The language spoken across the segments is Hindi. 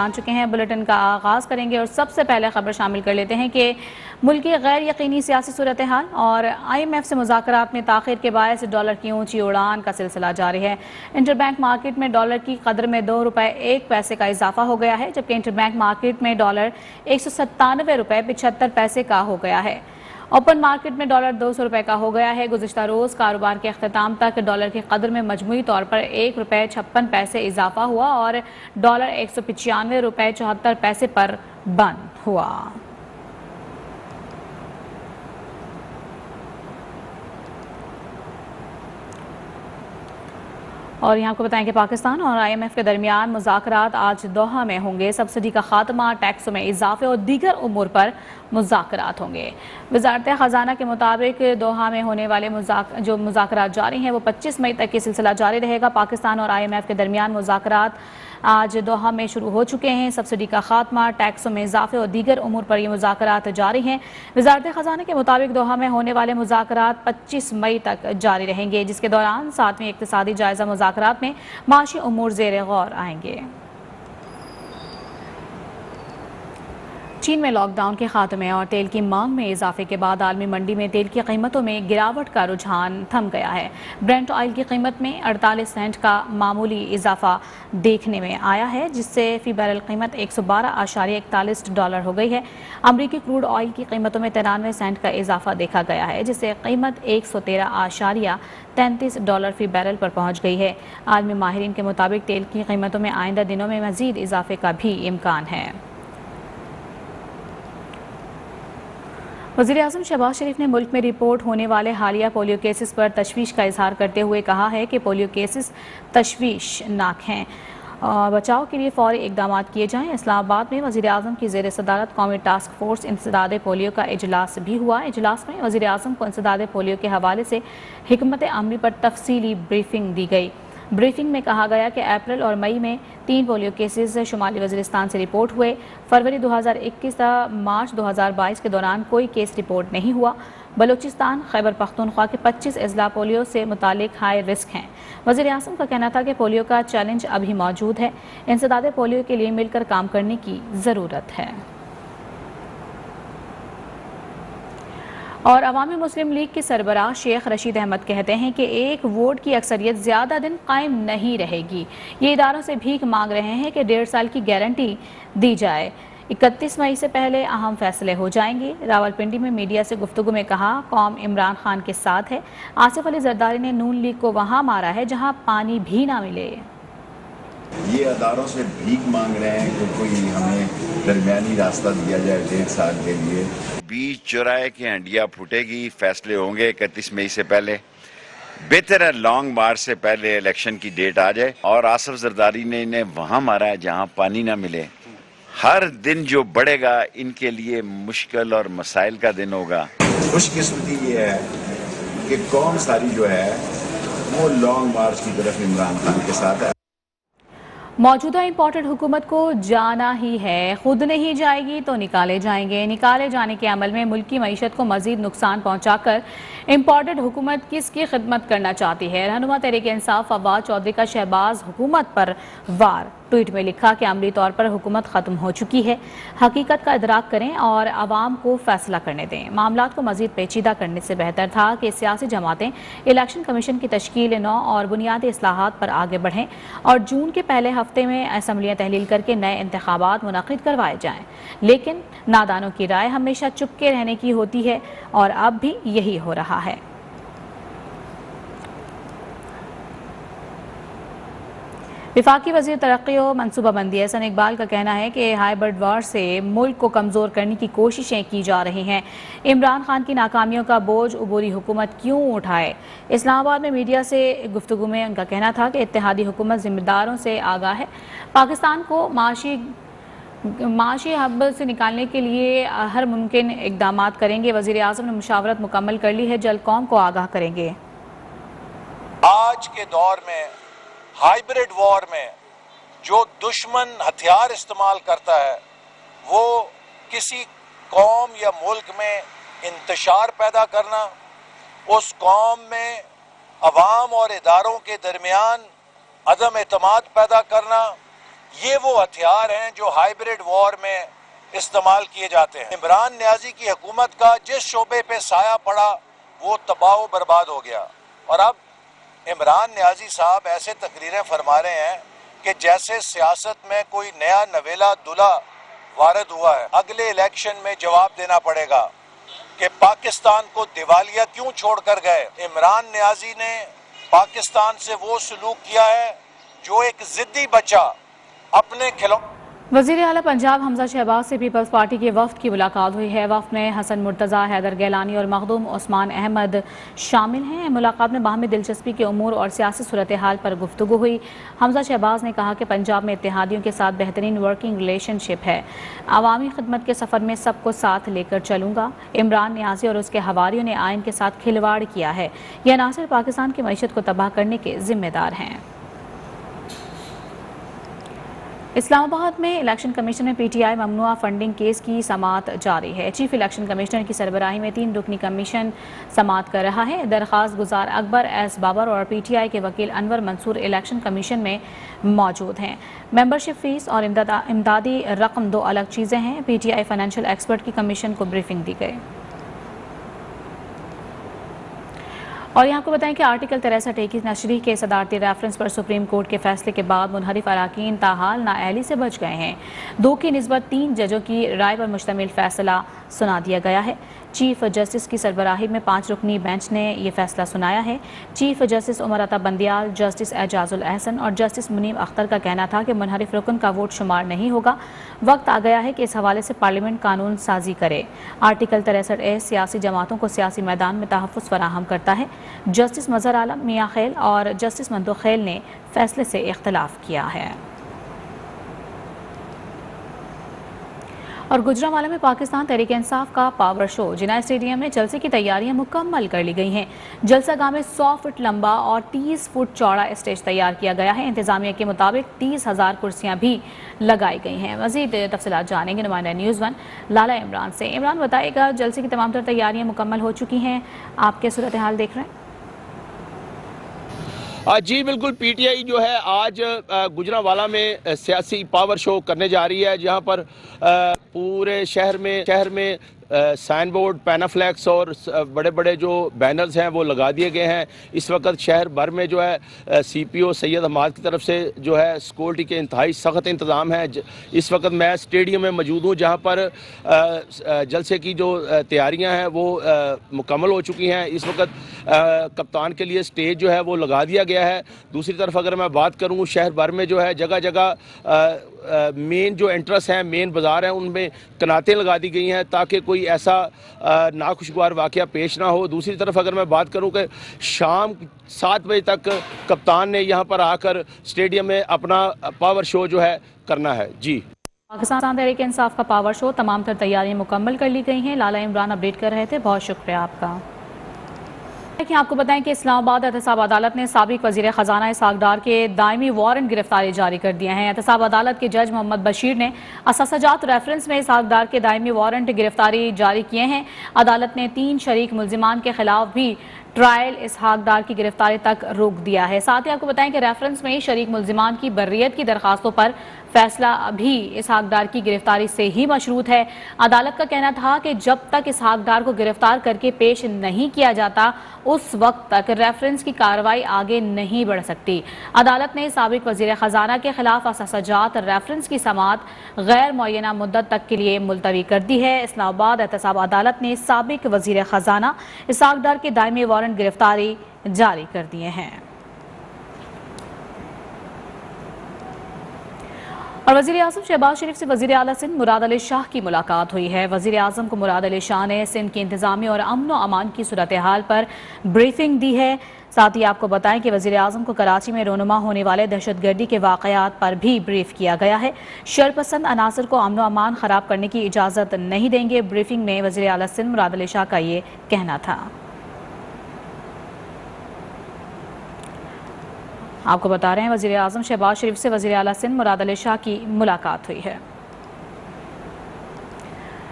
जान चुके हैं। बुलेटिन का आगाज करेंगे और सबसे पहले खबर शामिल कर लेते हैं कि मुल्क की गैर यकीनी सियासी सूरत हाल और IMF से मुज़ाकरात में ताख़ीर के बायस डॉलर की ऊंची उड़ान का सिलसिला जारी है। इंटरबैंक मार्केट में डॉलर की कदर में ₹2.1 का इजाफा हो गया है, जबकि इंटरबैंक मार्केट में डॉलर ₹197.75 का हो गया है। ओपन मार्केट में डॉलर ₹200 का हो गया है। गुज़िश्ता रोज़ कारोबार के अख्ताम तक डॉलर की कदर में मजमूई तौर पर ₹1.56 इजाफा हुआ और डॉलर ₹195.74 पर बंद हुआ। और यहाँ को बताएं कि पाकिस्तान और IMF के दरमियान मुज़ाकरात आज दोहा में होंगे। सब्सिडी का खात्मा, टैक्सों में इजाफे और दीगर उमूर पर मुज़ाकरात होंगे। वज़ारत ख़जाना के मुताबिक दोहा में होने वाले जो मुज़ाकरात जारी हैं वो 25 मई तक ये सिलसिला जारी रहेगा। पाकिस्तान और IMF के दरमियान मुज़ाकरात आज दोहा में शुरू हो चुके हैं। सब्सिडी का खात्मा, टैक्सों में इजाफे और दीगर उमूर पर ये मुज़ाकरात जारी हैं। वज़ारत ख़जाना के मुताबिक दोहा में होने वाले मुज़ाकरात 25 मई तक जारी रहेंगे, जिसके दौरान 7वीं इक़्तिसादी जायज़ा मुज़ाकरात में माशी उमूर ज़ेर गौर आएंगे। चीन में लॉकडाउन के खात्मे और तेल की मांग में इजाफे के बाद आलमी मंडी में तेल की कीमतों में गिरावट का रुझान थम गया है। ब्रेंट ऑयल की कीमत में 48 सेंट का मामूली इजाफा देखने में आया है, जिससे फी बैरल कीमत $112.41 हो गई है। अमरीकी क्रूड ऑयल की कीमतों में 93 सेंट का इजाफा देखा गया है, जिससे कीमत $113.33 फी बैरल पर पहुँच गई है। आलमी माहिरीन के मुताबिक तेल की कीमतों में आइंदा दिनों में मजीद इजाफे का भी इम्कान है। वज़ीर-ए-आज़म शहबाज शरीफ ने मुल्क में रिपोर्ट होने वाले हालिया पोलियो केसेस पर तशवीश का इजहार करते हुए कहा है कि पोलियो केसेस तशवीशनाक हैं और बचाव के लिए फौरी इकदाम किए जाएँ। इस्लामाबाद में वज़ीर-ए-आज़म की ज़ेर सदारत कौमी टास्क फोर्स इंसदाद पोलियो का इजलास भी हुआ। इजलास में वज़ीर-ए-आज़म को इंसदाद पोलियो के हवाले से हिकमत अमली पर तफसीली ब्रीफिंग दी गई। ब्रीफिंग में कहा गया कि अप्रैल और मई में 3 पोलियो केसेस शुमाली वज़ीरिस्तान से रिपोर्ट हुए। फरवरी 2021 से मार्च 2022 के दौरान कोई केस रिपोर्ट नहीं हुआ। बलूचिस्तान, खैबर पख्तूनख्वा के 25 अजला पोलियो से मुतालिक हाई रिस्क हैं। वज़ीर-ए-आज़म का कहना था कि पोलियो का चैलेंज अभी मौजूद है। इंसदाद पोलियो के लिए मिलकर काम करने की ज़रूरत है। और अवामी मुस्लिम लीग के सरबराह शेख रशीद अहमद कहते हैं कि एक वोट की अक्सरियत ज़्यादा दिन कायम नहीं रहेगी। ये इदारों से भीख मांग रहे हैं कि 1.5 साल की गारंटी दी जाए। 31 मई से पहले अहम फैसले हो जाएंगे। रावलपिंडी में मीडिया से गुफ्तगू में कहा, कौम इमरान खान के साथ है। आसिफ अली जरदारी ने नून लीग को वहाँ मारा है जहाँ पानी भी ना मिले। ये अदारों से भीख मांग रहे हैं कि कोई हमें दरमियानी रास्ता दिया जाए 1.5 साल के लिए। बीच चौराहे की हंडिया फूटेगी, फैसले होंगे 31 मई से पहले। बेहतर है लॉन्ग मार्च से पहले इलेक्शन की डेट आ जाए। और आसिफ जरदारी ने इन्हें वहां मारा है जहां पानी ना मिले। हर दिन जो बढ़ेगा इनके लिए मुश्किल और मसाइल का दिन होगा। खुशकिस्मती ये है कि कौम सारी जो है वो लॉन्ग मार्च की तरफ इमरान खान के साथ है। मौजूदा इम्पोर्टेड हुकूमत को जाना ही है, खुद नहीं जाएगी तो निकाले जाएंगे। निकाले जाने के अमल में मुल्क की मईशत को मजीद नुकसान पहुँचाकर इम्पोर्टेड हुकूमत किसकी खिदमत करना चाहती है। रहनुमा तहरीक इंसाफ फवाद चौधरी का शहबाज हुकूमत पर वार। ट्वीट में लिखा कि अमली तौर पर हुकूमत ख़त्म हो चुकी है। हकीकत का इदराक करें और आवाम को फैसला करने दें। मामलात को मजीद पेचीदा करने से बेहतर था कि सियासी जमातें इलेक्शन कमीशन की तश्कील 9 और बुनियादी इस्लाहात पर आगे बढ़ें और जून के पहले हफ्ते में असम्बलियाँ तहलील करके नए इंतखाबात मुनक़िद करवाए जाएँ। लेकिन नादानों की राय हमेशा चुपके रहने की होती है और अब भी यही हो रहा है। विफाकी वज़ीर तरक्की और मनसूबाबंदी एहसन इकबाल का कहना है कि हाइब्रिड वार से मुल्क को कमज़ोर करने की कोशिशें की जा रही हैं। इमरान खान की नाकामियों का बोझ अबूरी हुकूमत क्यों उठाए। इस्लामाबाद में मीडिया से गुफ्तगू में उनका कहना था कि इत्तेहादी हुकूमत जिम्मेदारों से आगाह है। पाकिस्तान को माशी हब से निकालने के लिए हर मुमकिन इकदाम करेंगे। वज़ीर-ए-आज़म ने मुशावरत मुकम्मल कर ली है, जल्द कौम को आगाह करेंगे। आज के दौर में हाइब्रिड वॉर में जो दुश्मन हथियार इस्तेमाल करता है वो किसी कौम या मुल्क में इंतशार पैदा करना, उस कौम में अवाम और इदारों के दरमियान अदम एतमाद पैदा करना, ये वो हथियार हैं जो हाइब्रिड वॉर में इस्तेमाल किए जाते हैं। इमरान नियाजी की हुकूमत का जिस शोबे पे साया पड़ा वो तबाह बर्बाद हो गया, और अब इमरान नियाजी साहब ऐसे तकरीरें फरमा रहे हैं कि जैसे सियासत में कोई नया नवेला दुल्हा वारद हुआ है। अगले इलेक्शन में जवाब देना पड़ेगा कि पाकिस्तान को दिवालिया क्यों छोड़कर गए। इमरान नियाजी ने पाकिस्तान से वो सलूक किया है जो एक जिद्दी बच्चा अपने खिलौने। वज़ीर आला पंजाब हमजा शहबाज से पीपल्स पार्टी के वफ्द की मुलाकात हुई है। वफ्द में हसन मुर्तज़ा, हैदर गैलानी और मखदूम उस्मान अहमद शामिल हैं। मुलाकात में बाहमी दिलचस्पी के उमूर और सियासी सूरत हाल पर गुफ्तगू हुई। हमजा शहबाज ने कहा कि पंजाब में इत्तेहादियों के साथ बेहतरीन वर्किंग रिलेशनशिप है। अवामी खिदमत के सफ़र में सबको साथ लेकर चलूँगा। इमरान नियाज़ी और उसके हवारियों ने आइन के साथ खिलवाड़ किया है। यह अनासर पाकिस्तान की मईशत को तबाह करने के जिम्मेदार हैं। इस्लामाबाद में इलेक्शन कमीशन में पीटीआई ममनुआ फंडिंग केस की समाअत जारी है। चीफ इलेक्शन कमिश्नर की सरबराही में 3 रुकनी कमीशन समाअत कर रहा है। दरख्वास्त गुजार अकबर एस बाबर और पीटीआई के वकील अनवर मंसूर इलेक्शन कमीशन में मौजूद हैं। मेंबरशिप फीस और इमदादी रकम 2 अलग चीज़ें हैं। पीटीआई फाइनेंशियल एक्सपर्ट की कमीशन को ब्रीफिंग दी गई। और यहाँ को बताएं कि आर्टिकल 63 की नशरी के सदारती रेफरेंस पर सुप्रीम कोर्ट के फैसले के बाद मुनहरिफ अराकीन ताहाल नाअहली से बच गए हैं। 2 की निस्बत 3 जजों की राय पर मुश्तमिल फैसला सुना दिया गया है। चीफ जस्टिस की सरबराही में 5 रुकनी बेंच ने यह फैसला सुनाया है। Chief justice Umar Ata Bandial, justice Ejazul Ahsan और जस्टिस मुनीब अख्तर का कहना था कि मुनहरिफ रुकन का वोट शुमार नहीं होगा। वक्त आ गया है कि इस हवाले से पार्लियामेंट कानून साजी करे। आर्टिकल 63A सियासी जमातों को सियासी मैदान में तहफ़्फ़ुज़ फराहम करता है। जस्टिस मज़हर आलम, मियां खैल और जस्टिस मंतो खैल ने फैसले से इख्तलाफ किया है। और गुजरांवाला में पाकिस्तान तहरीक इंसाफ का पावर शो। जिना स्टेडियम में जलसे की तैयारियां मुकम्मल कर ली गई हैं। जलसागाह में 100 फुट लंबा और 30 फुट चौड़ा स्टेज तैयार किया गया है। इंतजामिया के मुताबिक 30,000 कुर्सियां भी लगाई गई हैं। मज़ीद तफसीलात जानेंगे नुमाइंदा न्यूज़ 1 लाला इमरान से। इमरान बताएगा, जलसे की तमाम तर तैयारियां मुकम्मल हो चुकी हैं, आपके सूरत हाल देख रहे हैं? जी बिल्कुल, पीटीआई जो है आज गुजरांवाला में सियासी पावर शो करने जा रही है, जहां पर पूरे शहर में साइन बोर्ड, पैनाफ्लैक्स और बड़े बड़े जो बैनर्स हैं वो लगा दिए गए हैं। इस वक्त शहर भर में जो है सीपीओ सैयद हमाद की तरफ से जो है सिक्योरिटी के इंतहाई सख्त इंतज़ाम है। इस वक्त मैं स्टेडियम में मौजूद हूँ, जहाँ पर जलसे की जो तैयारियाँ हैं वो मुकम्मल हो चुकी हैं। इस वक्त कप्तान के लिए स्टेज जो है वो लगा दिया गया है। दूसरी तरफ अगर मैं बात करूँ, शहर भर में जो है जगह जगह मेन जो एंट्रेंस हैं, मेन बाज़ार हैं, उनमें कनातें लगा दी गई हैं ताकि कोई ऐसा नाखुशगवार वाक़या पेश ना हो। दूसरी तरफ अगर मैं बात करूं कि शाम 7 बजे तक कप्तान ने यहां पर आकर स्टेडियम में अपना पावर शो जो है करना है। जी, पाकिस्तान तहरीक इंसाफ का पावर शो, तमाम तर तैयारियां मुकम्मल कर ली गई हैं। लाला इमरान अपडेट कर रहे थे, बहुत शुक्रिया आपका। आपको बताएं कि इस्लामाबाद एहतसाब अदालत ने साबिक वज़ीर ख़जाना इसहाक डार के दायमी वारंट गिरफ्तारी जारी कर दिए हैं। एहतसाब अदालत के जज मोहम्मद बशीर ने असाजात रेफरेंस में इसहाक डार के दायमी वारंट गिरफ्तारी जारी किए हैं। अदालत ने 3 शरीक मुल्जिमान के खिलाफ भी ट्रायल इसहाक डार की गिरफ्तारी तक रोक दिया है। साथ ही आपको बताएं कि रेफरेंस में शरीक मुल्जिमान की बर्रियत की दरखास्तों पर फैसला भी इसहाक डार की गिरफ्तारी से ही मशरूत है। अदालत का कहना था कि जब तक इसहाक डार को गिरफ्तार करके पेश नहीं किया जाता, उस वक्त तक रेफरेंस की कार्रवाई आगे नहीं बढ़ सकती। अदालत ने साबिक वज़ीर ख़जाना के खिलाफ असाजात रेफरेंस की समाअत गैर मुअय्यना मुद्दत तक के लिए मुलतवी कर दी है। इस्लामाबाद एहतसाब अदालत ने साबिक वज़ीर ख़जाना इसहाक डार के दायमी वारंट गिरफ्तारी जारी कर दिए हैं। और वज़ीर आज़म शहबाज शरीफ से वज़ीर आला सिंध मुराद अली शाह की मुलाकात हुई है। वज़ीर आज़म को मुराद अली शाह ने सिंध की इंतज़ामिया और अमन व अमान की सूरत हाल पर ब्रीफिंग दी है। साथ ही आपको बताएं कि वज़ीर आज़म को कराची में रोनुमा होने वाले दहशतगर्दी के वाक़यात पर भी ब्रीफ किया गया है। शरपसंद अनासर को अमन व अमान ख़राब करने की इजाज़त नहीं देंगे। ब्रीफिंग में वज़ीर आला सिंध मुराद अली शाह का ये कहना था। आपको बता रहे हैं, वज़ीर आज़म शहबाज शरीफ से वज़ीर आला सिंध मुराद अली शाह की मुलाकात हुई है।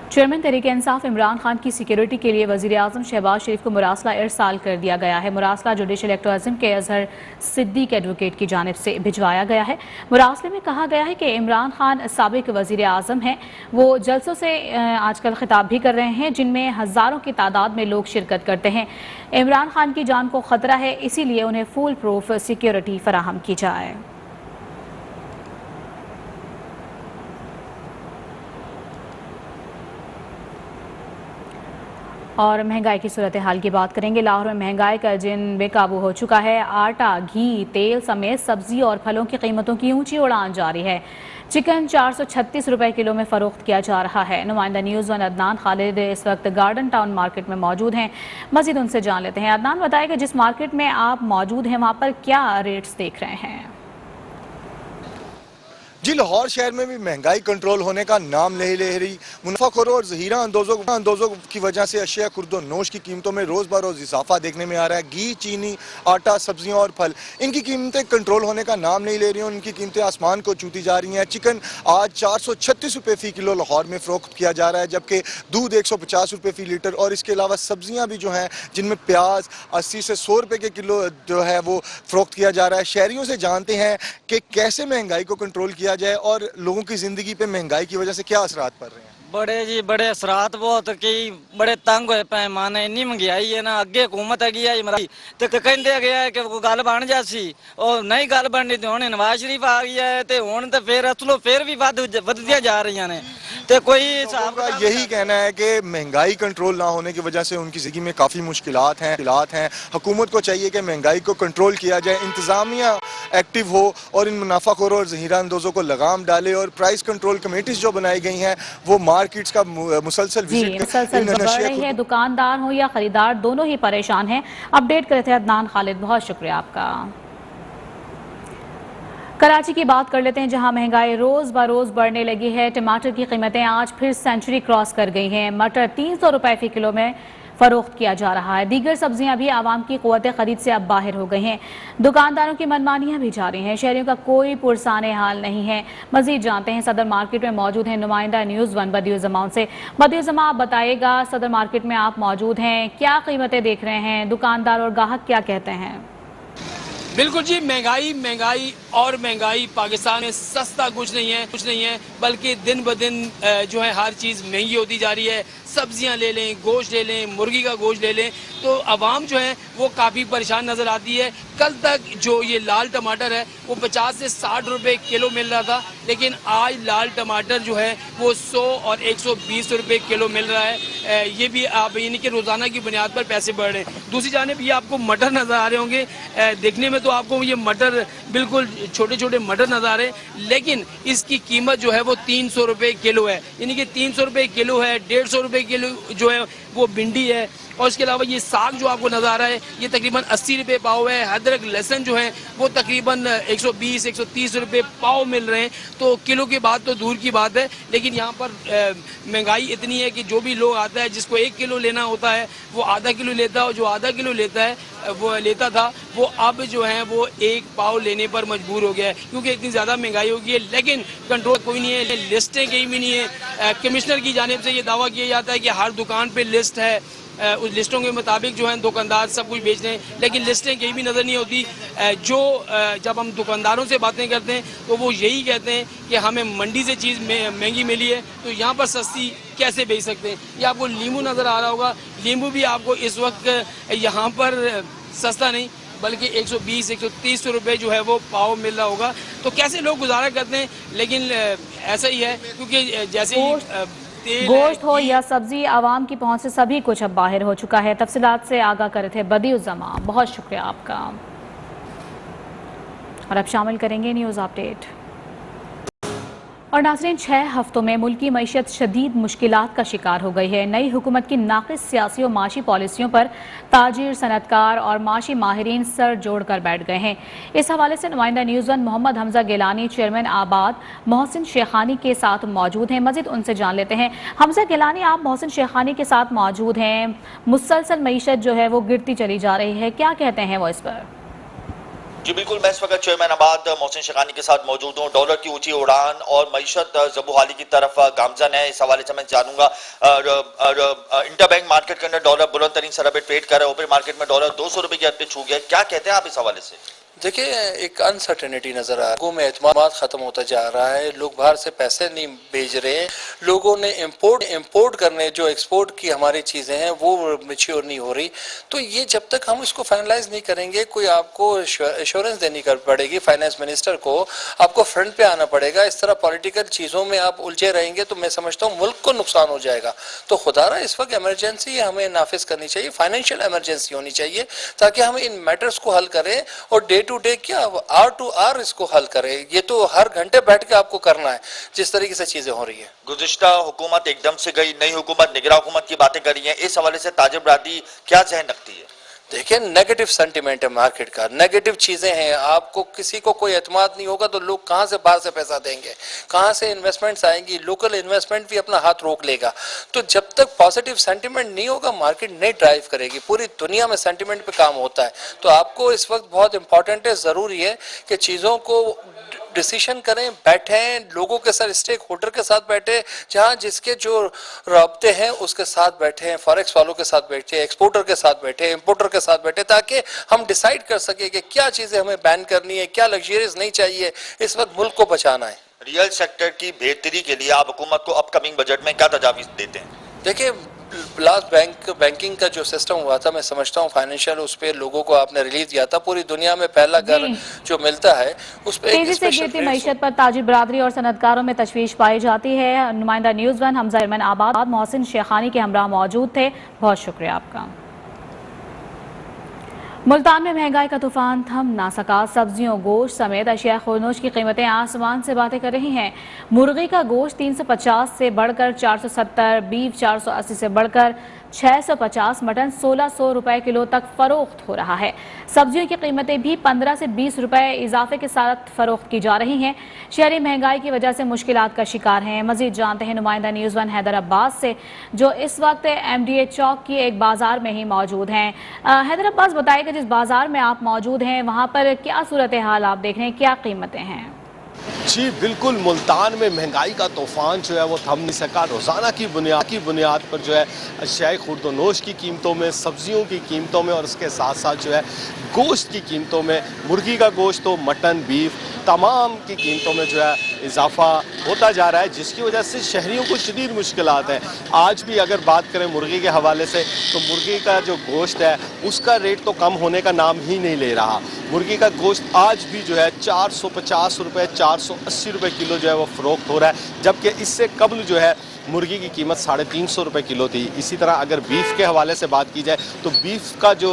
चेयरमैन तहरीक-ए-इंसाफ इमरान खान की सिक्योरिटी के लिए वज़ीर-ए-आज़म शहबाज शरीफ को मुरासला इरसाल कर दिया गया है। मुरासला जुडिशल एक्टिविज़म के अजहर सिद्दीक एडवोकेट की जानिब से भिजवाया गया है। मुरासले में कहा गया है कि इमरान खान साबिक वज़ीर-ए-आज़म हैं। वो जलसों से आजकल खिताब भी कर रहे हैं जिनमें हज़ारों की तादाद में लोग शिरकत करते हैं। इमरान खान की जान को ख़तरा है, इसीलिए उन्हें फुल प्रूफ सिक्योरिटी फराहम की जाए। और महंगाई की सूरत हाल की बात करेंगे। लाहौर में महंगाई का जिन बेकाबू हो चुका है। आटा, घी, तेल समेत सब्जी और फलों की कीमतों की ऊंची उड़ान जारी है। चिकन 436 रुपए किलो में फरोख्त किया जा रहा है। नुमाइंदा न्यूज़ वन अदनान खालिद इस वक्त गार्डन टाउन मार्केट में मौजूद हैं। मज़ीद उनसे जान लेते हैं। अदनान, बताएगा जिस मार्केट में आप मौजूद हैं वहाँ पर क्या रेट्स देख रहे हैं? जी, लाहौर शहर में भी महंगाई कंट्रोल होने का नाम नहीं ले रही। मुनाफाखोरों और जहीरा अंदोजों की वजह से अशिया खुर्दो नोश की कीमतों में रोज़ बरोज़ इजाफा देखने में आ रहा है। घी, चीनी, आटा, सब्जियां और फल, इनकी कीमतें कंट्रोल होने का नाम नहीं ले रही हैं। इनकी कीमतें आसमान को छूती जा रही हैं। चिकन आज 436 रुपये फ़ी किलो लाहौर में फ़रोख्त किया जा रहा है, जबकि दूध 150 रुपये फ़ी लीटर। और इसके अलावा सब्जियाँ भी जो हैं, जिनमें प्याज 80 से 100 रुपये के किलो जो है वो फ़रोख्त किया जा रहा है। शहरियों से जानते हैं कि कैसे महंगाई को कंट्रोल किया जाए और लोगों की जिंदगी पे महंगाई की वजह से क्या असरात पड़ रहे हैं। बड़े असरात बहुत कि बड़े तंग होए पैमाने इन्नी महंगाई है ना। अगे हुकूमत हैगी है इमरान ते कहते गया है कि गल बन जासी और नहीं गल बननी तो हुण नवाज शरीफ आ गया है ते हुण ते फिर असलों फिर भी वधदियां जा रही ने। तो कोई हिसाब का यही कहना है कि महंगाई कंट्रोल ना होने की वजह से उनकी जिंदगी में काफ़ी मुश्किलात हैं। हुकूमत को चाहिए कि महंगाई को कंट्रोल किया जाए, इंतज़ामिया एक्टिव हो और इन मुनाफाखोरों और जहीरा अंदोजों को लगाम डाले। और प्राइस कंट्रोल कमेटीज जो बनाई गई हैं वो मार्केट्स का मुसलसल विजिट बढ़ रही है। दुकानदार हो या खरीदार दोनों ही परेशान हैं। अपडेट करे थे अदनान खालिद, बहुत शुक्रिया आपका। कराची की बात कर लेते हैं जहां महंगाई रोज बरोज बढ़ने लगी है। टमाटर की कीमतें आज फिर सेंचुरी क्रॉस कर गई हैं। मटर 300 रुपए फी किलो में फरोख्त किया जा रहा है। दीगर सब्जियां भी आवाम की क़ुव्वत खरीद से अब बाहर हो गई हैं। दुकानदारों की मनमानियां भी जारी हैं। शहरियों का कोई पुरसाने हाल नहीं है। मजीद जानते हैं सदर मार्केट में मौजूद हैं नुमाइंदा न्यूज़ वन बदियुज़्ज़मा से। बदियुज़्ज़मा, आप बताइएगा, सदर मार्केट में आप मौजूद हैं, क्या कीमतें देख रहे हैं? दुकानदार और ग्राहक क्या कहते हैं? बिल्कुल जी, महंगाई और महंगाई। पाकिस्तान में सस्ता कुछ नहीं है बल्कि दिन ब दिन जो है हर चीज़ महंगी होती जा रही है। सब्जियां ले लें, गोश्त ले लें, मुर्गी का गोश्त ले लें, तो आवाम जो है वो काफ़ी परेशान नज़र आती है। कल तक जो ये लाल टमाटर है वो 50 से 60 रुपए किलो मिल रहा था, लेकिन आज लाल टमाटर जो है वो 100 और 120 रुपए किलो मिल रहा है। ये भी आप यानी कि रोज़ाना की बुनियाद पर पैसे बढ़ रहे हैं। दूसरी जानिब ये आपको मटर नज़र आ रहे होंगे, देखने में तो आपको ये मटर बिल्कुल छोटे छोटे मटर नज़र आ रहे हैं, लेकिन इसकी कीमत जो है वो 300 रुपये किलो है। यानी कि 300 रुपये किलो है। 150 रुपये किलो जो है वो भिंडी है। और इसके अलावा ये साग जो आपको नज़र आ रहा है ये तकरीबन 80 रुपये पाव है। अदरक लहसुन जो है वो तकरीबन 120-130 रुपये पाव मिल रहे हैं। तो किलो की बात तो दूर की बात है, लेकिन यहाँ पर महंगाई इतनी है कि जो भी लोग आता है जिसको 1 किलो लेना होता है वो आधा किलो लेता है, और जो आधा किलो लेता था वो अब जो है वो 1 पाव लेने पर मजबूर हो गया है, क्योंकि इतनी ज़्यादा महंगाई हो गई है। लेकिन कंट्रोल कोई नहीं है, लिस्टें कहीं भी नहीं है। कमिश्नर की जानिब से ये दावा किया जाता है कि हर दुकान पर लिस्ट है, उस लिस्टों के मुताबिक जो है दुकानदार सब कुछ बेच रहे हैं, लेकिन लिस्टें कहीं भी नज़र नहीं होती। जब हम दुकानदारों से बातें करते हैं तो वो यही कहते हैं कि हमें मंडी से चीज़ महंगी मिली है तो यहाँ पर सस्ती कैसे बेच सकते हैं। ये आपको नींबू नज़र आ रहा होगा, नींबू भी आपको इस वक्त यहाँ पर सस्ता नहीं बल्कि 120-130 रुपये जो है वो पाव मिल रहा होगा। तो कैसे लोग गुजारा करते हैं, लेकिन ऐसा ही है क्योंकि जैसे गोश्त हो या सब्जी, आवाम की पहुंच से सभी कुछ अब बाहर हो चुका है। तफसीलात से आगाह करे थे बदियुज़्ज़मा, बहुत शुक्रिया आपका। और अब शामिल करेंगे न्यूज़ अपडेट। और नाज़रीन, 6 हफ्तों में मुल्की मईशत शदीद मुश्किलात का शिकार हो गई है। नई हुकूमत की नाक़िस सियासी और माशी पॉलिसियों पर ताजिर, सनतकार और माशी माहिरीन सर जोड़ कर बैठ गए हैं। इस हवाले से नुमाइंदा news one Mohammad Hamza Gilani chairman आबाद मोहसिन शेखानी के साथ मौजूद हैं। मज़ीद उनसे जान लेते हैं। हमजा गिलानी, आप मोहसिन शेखानी के साथ मौजूद हैं। मुसलसल मईशत जो है वो गिरती चली जा रही है, क्या कहते हैं वो इस पर? जी बिल्कुल, मैं इस वक्त चेयरमैनाबाद मोहसिन शेखानी के साथ मौजूद हूँ। डॉलर की ऊंची उड़ान और मईशत ज़बूहाली की तरफ गामजन है। इस हवाले से मैं जानूंगा, इंटरबैंक मार्केट के अंदर डॉलर बुलंद तरीन सतह पे ट्रेड कर रहा है। ओपन मार्केट में डॉलर 200 रुपए की हद पे छू गया। क्या कहते हैं आप इस हवाले से? देखिए, एक अनसर्टेनिटी नजर आ रहा है, लोगों में एतमाद खत्म होता जा रहा है। लोग बाहर से पैसे नहीं भेज रहे। लोगों ने इंपोर्ट करने, जो एक्सपोर्ट की हमारी चीजें हैं वो मैच्योर नहीं हो रही। तो ये जब तक हम इसको फाइनलाइज नहीं करेंगे, कोई आपको एश्योरेंस देनी कर पड़ेगी, फाइनेंस मिनिस्टर को आपको फ्रंट पे आना पड़ेगा। इस तरह पॉलिटिकल चीजों में आप उलझे रहेंगे तो मैं समझता हूँ मुल्क को नुकसान हो जाएगा। तो खुदारा इस वक्त इमरजेंसी हमें नाफिज करनी चाहिए, फाइनेंशियल इमरजेंसी होनी चाहिए, ताकि हम इन मैटर्स को हल करें और डे टू डे क्या आर टू आर इसको हल करे। ये तो हर घंटे बैठ के आपको करना है जिस तरीके से चीजें हो रही है। गुज़िश्ता हुकूमत एकदम से गई, नई हुकूमत निगरां हुकूमत की बातें कर रही है। इस हवाले से ताजिर बरादरी क्या जहन रखती है? देखिए, नेगेटिव सेंटिमेंट है मार्केट का, नेगेटिव चीजें हैं। आपको किसी को कोई एतमाद नहीं होगा तो लोग कहां से बाहर से पैसा देंगे, कहां से इन्वेस्टमेंट्स आएंगी? लोकल इन्वेस्टमेंट भी अपना हाथ रोक लेगा। तो जब तक पॉजिटिव सेंटिमेंट नहीं होगा, मार्केट नहीं ड्राइव करेगी। पूरी दुनिया में सेंटिमेंट पे काम होता है। तो आपको इस वक्त बहुत इंपॉर्टेंट है, जरूरी है कि चीजों को डिसीजन करें, बैठें लोगों के साथ, स्टेक होल्डर के साथ बैठे, जहां जिसके जो राब्ते हैं उसके साथ बैठे, फॉरेक्स वालों के साथ बैठे, एक्सपोर्टर के साथ बैठे, इंपोर्टर के साथ बैठे, ताकि हम डिसाइड कर सके कि क्या चीजें हमें बैन करनी है, क्या लग्जरीज नहीं चाहिए। इस वक्त मुल्क को बचाना है। रियल सेक्टर की बेहतरी के लिए आप हुकूमत को अपकमिंग बजट में क्या तजावीज देते हैं? देखिए, लास्ट बैंकिंग का जो सिस्टम हुआ था, मैं समझता हूँ फाइनेंशियल, उस पर लोगों को आपने रिलीज दिया था। पूरी दुनिया में पहला घर जो मिलता है उस पर तेजी से गिरती मईशत पर ताजिर बरादरी और सनतकारों में तशवीश पाई जाती है। नुमाइंदा न्यूज़ 1 हमजा चेयरमैनाबाद मोहसिन शेखानी के हमरा मौजूद थे। बहुत शुक्रिया आपका। मुल्तान में महंगाई का तूफान थम ना सका। सब्जियों, गोश्त समेत अशिया खुरनोश की कीमतें आसमान से बातें कर रही हैं। मुर्गी का गोश्त 350 से बढ़कर 470, बीफ 480 से बढ़कर 650, मटन 1600 रुपए किलो तक फरोख्त हो रहा है। सब्जियों की कीमतें भी 15 से 20 रुपए इजाफे के साथ फरोख्त की जा रही हैं। शहरी महंगाई की वजह से मुश्किलात का शिकार हैं। मजीद जानते हैं नुमाइंदा न्यूज़ 1 हैदर अब्बास से, जो इस वक्त MDA चौक की एक बाजार में ही मौजूद हैं। हैदर अब्बास, बताइएगा जिस बाजार में आप मौजूद हैं वहाँ पर क्या सूरत हाल आप देख रहे हैं, क्या कीमतें हैं? जी बिल्कुल, मुल्तान में महंगाई का तूफान जो है वो थम नहीं सका। रोज़ाना की बुनियाद पर जो है अशियाई खुर्दोनोश की कीमतों में, सब्जियों की कीमतों में और उसके साथ साथ जो है गोश्त की कीमतों में, मुर्गी का गोश्त तो मटन, बीफ, तमाम की कीमतों में जो है इजाफा होता जा रहा है, जिसकी वजह से शहरियों को शदीद मुश्किलात हैं। आज भी अगर बात करें मुर्गी के हवाले से, तो मुर्गी का जो गोश्त है उसका रेट तो कम होने का नाम ही नहीं ले रहा। मुर्गी का गोश्त आज भी जो है 450 रुपये, 480 रुपये किलो जो है वो फ़रोख्त हो रहा है, जबकि इससे कबल जो है मुर्गी की कीमत 350 रुपये किलो थी। इसी तरह अगर बीफ के हवाले से बात की जाए तो बीफ का जो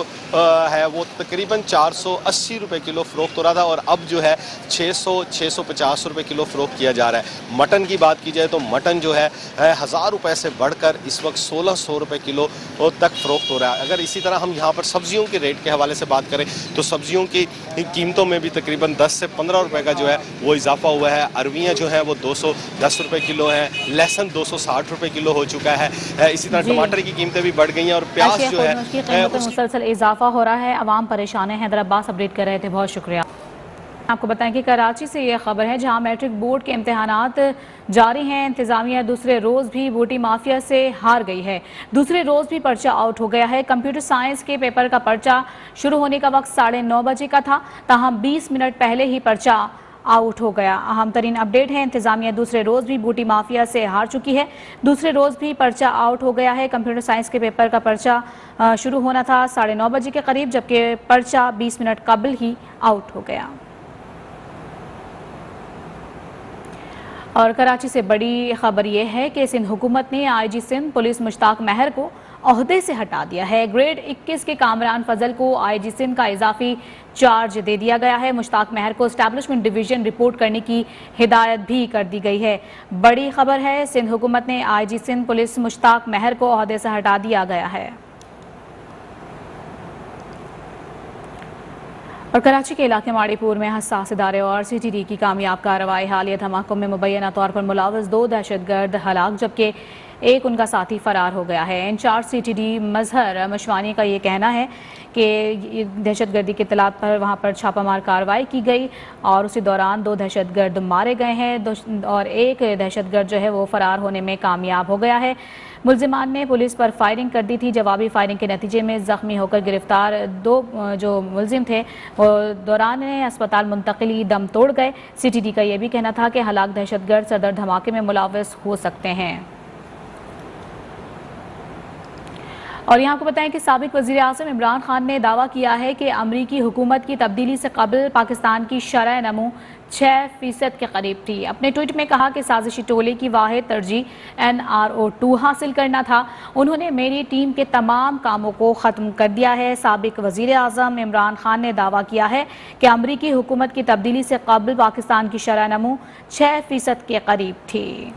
है वो तकरीबन 480 रुपये किलो फ़रोख्त हो रहा था और अब जो है 600-650 रुपये किलो फ़रोख्त किया जा रहा है। मटन की बात की जाए तो मटन जो है 1000 रुपये से बढ़कर इस वक्त 1600 रुपये किलो तक फ़रोख्त हो रहा है। अगर इसी तरह हम यहाँ पर सब्जियों के रेट के हवाले से बात करें तो सब्जियों की कीमतों में भी तकरीबन 10 से 15 रुपये का जो है वो इजाफा हुआ है। अरवियाँ जो हैं वो 210 रुपये किलो हैं, लहसुन 260 रुपये किलो हो चुका है। इसी तरह टमाटर की कीमतें भी बढ़ गई हैं और प्याज जो है मुसलसल इजाफा हो रहा है। अवाम परेशान है। हैदर अब्बास अपडेट कर रहे थे, बहुत शुक्रिया। आपको बताएं कि कराची से ये खबर है, जहां मैट्रिक बोर्ड के इम्तिहानात जारी हैं। इंतजामिया दूसरे रोज़ भी वोटी माफिया से हार गई है। दूसरे रोज़ भी पर्चा आउट हो गया है। कंप्यूटर साइंस के पेपर का पर्चा शुरू होने का वक्त 9:30 बजे का था, ताहम 20 मिनट पहले ही पर्चा आउट हो गया। अहम तरीन अपडेट है, इंतजामिया दूसरे रोज़ भी बूटी माफिया से हार चुकी है। दूसरे रोज़ भी पर्चा आउट हो गया है। कंप्यूटर साइंस के पेपर का पर्चा शुरू होना था 9:30 बजे के करीब, जबकि पर्चा 20 मिनट कबल ही आउट हो गया। और कराची से बड़ी खबर यह है कि सिंध हुकूमत ने IG सिंध पुलिस मुश्ताक महर को ओहदे से हटा दिया है। ग्रेड 21 के कामरान फजल को IG सिंध का इजाफी चार्ज दे दिया गया है। मुश्ताक महर को एस्टैब्लिशमेंट डिवीजन रिपोर्ट करने की हिदायत भी कर दी गई है। बड़ी खबर है, सिंध हुकूमत ने IG सिंध पुलिस मुश्ताक महर को ओहदे से हटा दिया गया है। और कराची के इलाके माड़ीपुर में हसास इदारे और CTD की कामयाब कार्रवाई हालिया धमाकों में मुबैना तौर पर मुलव्वस 2 दहशतगर्द हलाक, जबकि एक उनका साथी फरार हो गया है। इंचार्ज CTD मजहर मशवानी का ये कहना है कि दहशतगर्दी की इत्तलात पर वहाँ पर छापामार कार्रवाई की गई और उसी दौरान 2 दहशतगर्द मारे गए हैं और एक दहशतगर्द जो है वो फरार होने में कामयाब हो गया है। मुल्जिमान ने पुलिस पर फायरिंग कर दी थी। जवाबी फायरिंग के नतीजे में जख्मी होकर गिरफ्तार 2 जो मुल्जिम थे वो दौरान अस्पताल मुंतकिली दम तोड़ गए। CTD का यह भी कहना था कि हलाक दहशतगर्द सदर धमाके में मुलव्वस हो सकते हैं। और यहाँ आपको बताएं कि साबिक वज़ीर आज़म इमरान खान ने दावा किया है कि अमरीकी हुकूमत की तब्दीली से कबल पाकिस्तान की शरह नमू 6% के करीब थी। अपने ट्वीट में कहा कि साजिशी टोले की वाहिद तरजीह NRO2 हासिल करना था। उन्होंने मेरी टीम के तमाम कामों को ख़त्म कर दिया है। साबिक वज़ीर आज़म इमरान खान ने दावा किया है कि अमरीकी हुकूमत की तब्दीली से कबल पाकिस्तान की शरह नमू 6% के करीब थी।